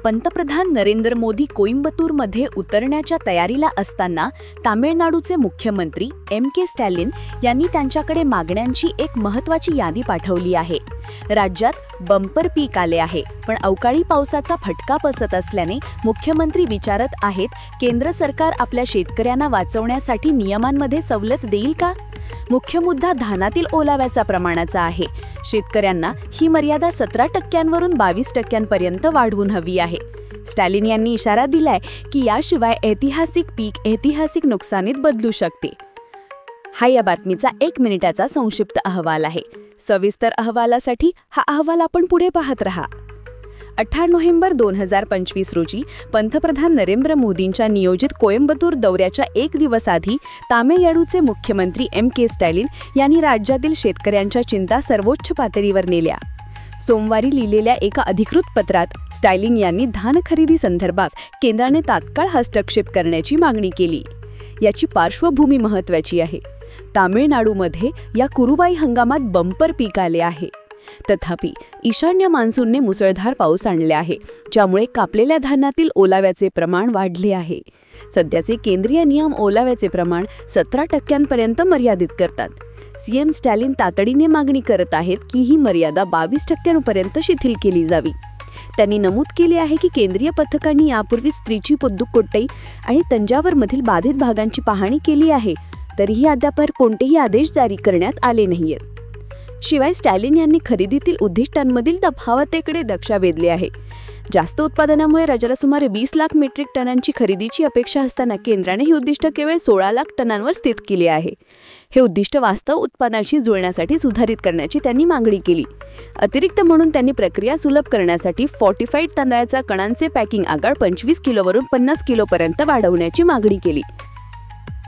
पंतप्रधान नरेंद्र मोदी कोइंबतूरमध्ये उतरण्याच्या तयारीला असताना तामिळनाडूचे मुख्यमंत्री के स्टॅलिन यांनी त्यांच्याकडे मागण्यांची एक महत्त्वाची यादी पाठवली आहे। राज्यात बंपर पीक आले आहे, पण अवकाळी पावसाचा फटका बसत असल्याने मुख्यमंत्री विचारत आहेत, केंद्र सरकार आपल्या शेतकऱ्यांना वाचवण्यासाठी नियमांमध्ये सवलत देईल का? मुख्य मुद्दा धानातील ओलाव्याचा प्रमाणाचा आहे। शेतकऱ्यांना ही मर्यादा 17% वरून 22% वाढवून हवी आहे। स्टॅलिन यांनी इशारा दिलाय की याशिवाय ऐतिहासिक पीक ऐतिहासिक नुकसानीत बदलू शकते। हा या बातमीचा 1 मिनिटाचा संक्षिप्त अहवाल आहे। सविस्तर अहवालासाठी हा अहवाल आपण पुढे पाहत रहा। 18 नोव्हेंबर 2025 रोजी पंतप्रधान नरेंद्र मोदींच्या नियोजित कोइंबतूर दौऱ्याच्या 1 दिवस आधी तामिळनाडूचे मुख्यमंत्री के स्टॅलिन यांनी राज्यातील शेतकऱ्यांच्या चिंता सर्वोच्च पातळीवर नेल्या। सोमवारी लिहिलेल्या एका अधिकृत पत्रात स्टॅलिन यांनी धान खरेदी संदर्भात केंद्राने तात्काळ हस्तक्षेप करण्याची मागणी केली। याची पार्श्वभूमी महत्त्वाची आहे। तामिळनाडूमध्ये या कुरुबाई हंगामात बंपर पीक आले आहे। तथापि ईशान्य मान्सूनने मुसळधार पाऊस आणले आहे, ज्यामुळे कापलेल्या धान्यातील ओलाव्याचे प्रमाण वाढले आहे। सध्याचे केंद्रीय नियम ओलाव्याचे प्रमाण 17% मर्यादित करतात। सीएम स्टॅलिन तातडीने मागणी करत आहेत की ही मर्यादा 22% शिथिल केली जावी। त्यांनी नमूद केले आहे की केंद्रीय पथकांनी यापूर्वी त्रिची पुदुक्कोट्टई आणि तंजावरमधील बाधित भागांची पाहणी केली आहे, तरीही अद्याप कोणतेही आदेश जारी करण्यात आले नाहीयेत। शिवाय स्टॅलिन यांनी खरेदीतील उद्दिष्टांमधील तफावतीकडे लक्ष वेधले आहे। जास्त उत्पादनामुळे राज्याला सुमारे 20 लाख मेट्रिक टनांची खरेदीची अपेक्षा असताना केंद्राने हे उद्दिष्ट केवळ 16 लाख टनांवर स्थित केले आहे। हे उद्दिष्ट वास्तव उत्पादनाशी जुळण्यासाठी सुधारित करण्याची त्यांनी मागणी केली। अतिरिक्त म्हणून त्यांनी प्रक्रिया सुलभ करण्यासाठी फोर्टिफाईड तांदळाच्या कणांचे पॅकिंग आकार 25 किलोवरून 50 किलोपर्यंत वाढवण्याची मागणी केली।